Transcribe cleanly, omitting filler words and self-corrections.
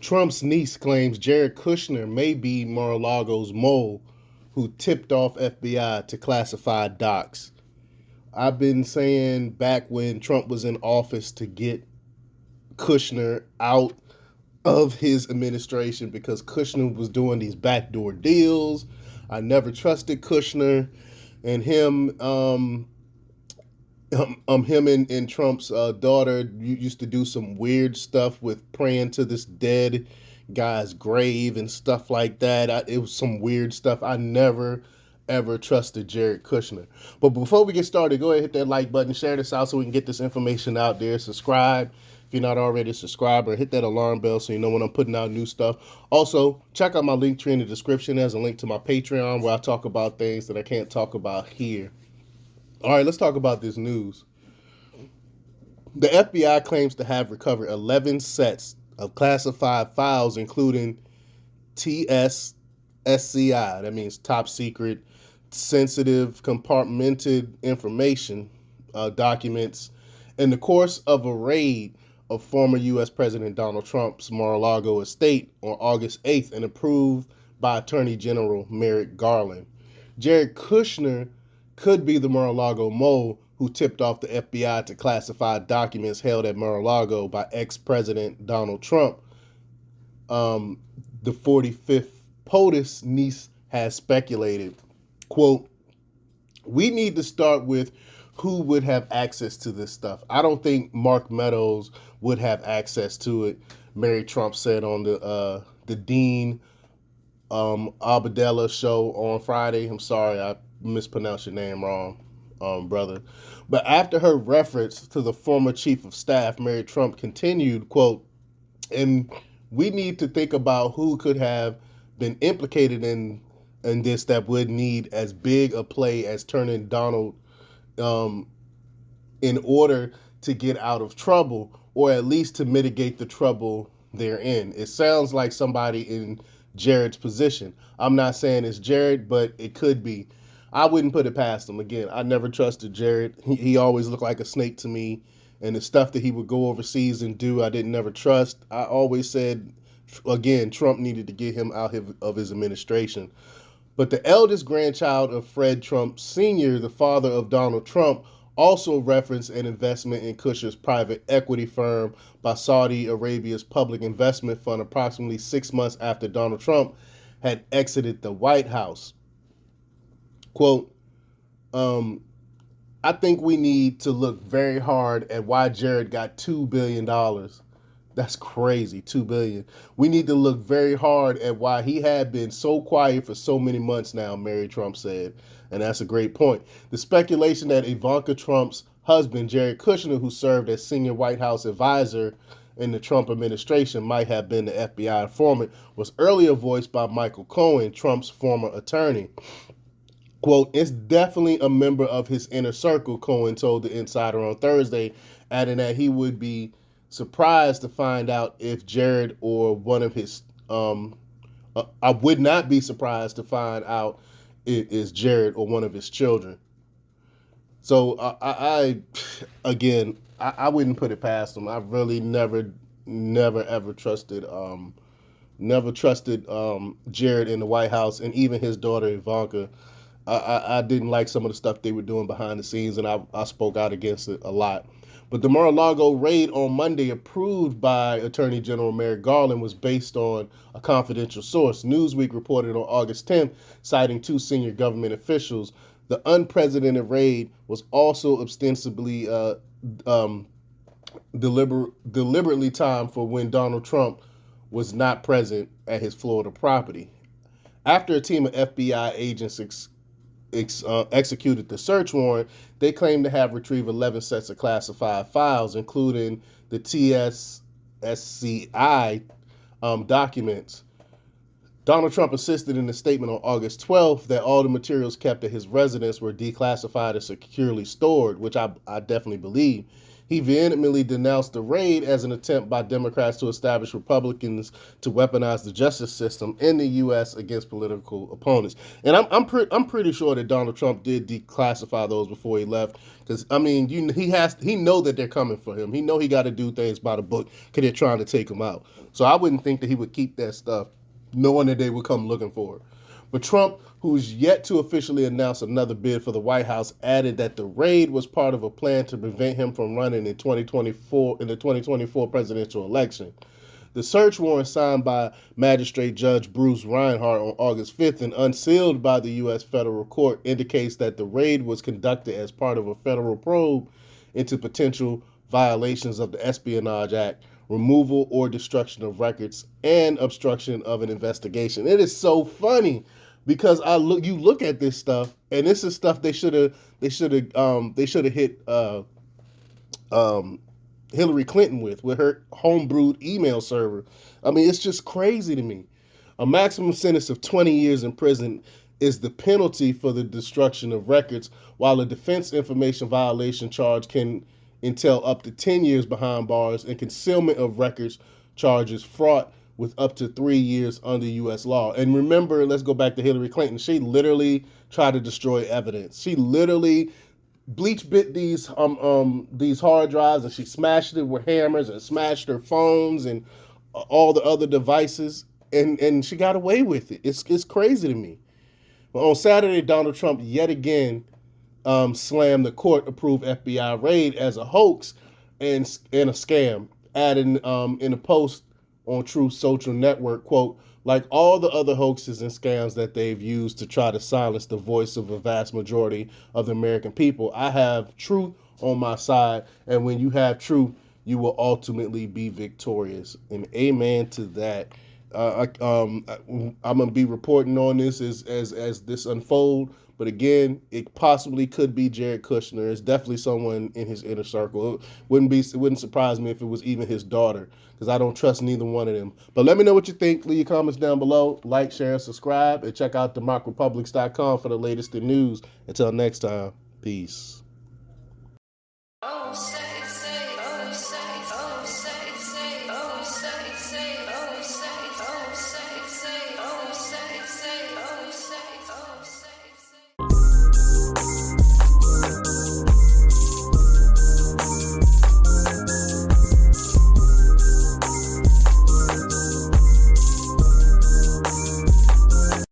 Trump's niece claims Jared Kushner may be Mar-a-Lago's mole who tipped off FBI to classified docs. I've been saying back when Trump was in office to get Kushner out of his administration because Kushner was doing these backdoor deals. I never trusted Kushner and him and Trump's daughter used to do some weird stuff with praying to this dead guy's grave and stuff like that. It was some weird stuff. I never ever trusted Jared Kushner. But before we get started, go ahead, hit that like button, share this out so we can get this information out there. Subscribe if you're not already a subscriber. Hit that alarm bell so you know when I'm putting out new stuff. Also, check out my link tree in the description. There's a link to my Patreon where I talk about things that I can't talk about here. All right, let's talk about this news. The FBI claims to have recovered 11 sets of classified files, including TSSCI, that means top secret, sensitive, compartmented information documents, in the course of a raid of former U.S. President Donald Trump's Mar-a-Lago estate on August 8th and approved by Attorney General Merrick Garland. Jared Kushner could be the Mar-a-Lago mole who tipped off the FBI to classified documents held at Mar-a-Lago by ex-President Donald Trump. The 45th POTUS niece has speculated, quote, "We need to start with who would have access to this stuff. I don't think Mark Meadows would have access to it," Mary Trump said on the Dean Abadella show on Friday. I'm sorry, I mispronounced your name wrong, brother. But after her reference to the former chief of staff, Mary Trump continued, quote, "And we need to think about who could have been implicated in this that would need as big a play as turning Donald in order to get out of trouble, or at least to mitigate the trouble they're in." It sounds like somebody in Jared's position. I'm not saying it's Jared, but it could be. I wouldn't put it past him. Again, I never trusted Jared. He always looked like a snake to me. And the stuff that he would go overseas and do, I didn't never trust. I always said, again, Trump needed to get him out of his administration. But the eldest grandchild of Fred Trump Sr., the father of Donald Trump, also referenced an investment in Kushner's private equity firm by Saudi Arabia's public investment fund approximately 6 months after Donald Trump had exited the White House. Quote, "I think we need to look very hard at why Jared got $2 billion. That's crazy, $2 billion. We need to look very hard at why he had been so quiet for so many months now," Mary Trump said. And that's a great point. The speculation that Ivanka Trump's husband, Jared Kushner, who served as senior White House advisor in the Trump administration, might have been the FBI informant, was earlier voiced by Michael Cohen, Trump's former attorney. Quote, "It's definitely a member of his inner circle," Cohen told the Insider on Thursday, adding that he would be surprised to find out if Jared or one of his, I would not be surprised to find out it is Jared or one of his children. So again, I wouldn't put it past him. I really never ever trusted, Jared in the White House, and even his daughter Ivanka. I didn't like some of the stuff they were doing behind the scenes, and I spoke out against it a lot. But the Mar-a-Lago raid on Monday, approved by Attorney General Merrick Garland, was based on a confidential source. Newsweek reported on August 10th, citing two senior government officials. The unprecedented raid was also ostensibly deliberately timed for when Donald Trump was not present at his Florida property. After a team of FBI agents executed the search warrant, they claim to have retrieved 11 sets of classified files, including the TSSCI documents. Donald Trump insisted in a statement on August 12th that all the materials kept at his residence were declassified and securely stored, which I definitely believe. He vehemently denounced the raid as an attempt by Democrats to establish Republicans to weaponize the justice system in the U.S. against political opponents. And I'm pretty sure that Donald Trump did declassify those before he left, because I mean, he know that they're coming for him. He know he got to do things by the book because they're trying to take him out. So I wouldn't think that he would keep that stuff, knowing that they would come looking for it. But Trump, who's yet to officially announce another bid for the White House, added that the raid was part of a plan to prevent him from running in 2024 in the 2024 presidential election. The search warrant signed by Magistrate Judge Bruce Reinhardt on August 5th and unsealed by the U.S. federal court indicates that the raid was conducted as part of a federal probe into potential violations of the Espionage Act, removal or destruction of records, and obstruction of an investigation. It is so funny because you look at this stuff, and this is stuff they should have hit Hillary Clinton with her homebrewed email server. I mean, it's just crazy to me. A maximum sentence of 20 years in prison is the penalty for the destruction of records, while a defense information violation charge can entail up to 10 years behind bars, and concealment of records charges fraught with up to 3 years under U.S. law. And remember, let's go back to Hillary Clinton. She literally tried to destroy evidence. She literally bleach bit these hard drives, and she smashed it with hammers and smashed her phones and all the other devices, and she got away with it. It's crazy to me. But on Saturday, Donald Trump yet again slammed the court-approved FBI raid as a hoax and a scam, adding in a post on Truth Social Network, quote, like all the other hoaxes and scams that they've used to try to silence the voice of a vast majority of the American people, I have truth on my side, and when you have truth, you will ultimately be victorious. And amen to that. I'm gonna be reporting on this as this unfold. But again, it possibly could be Jared Kushner. It's definitely someone in his inner circle. It wouldn't surprise me if it was even his daughter, because I don't trust neither one of them. But let me know what you think. Leave your comments down below. Like, share, and subscribe. And check out democrepublics.com for the latest in news. Until next time, peace.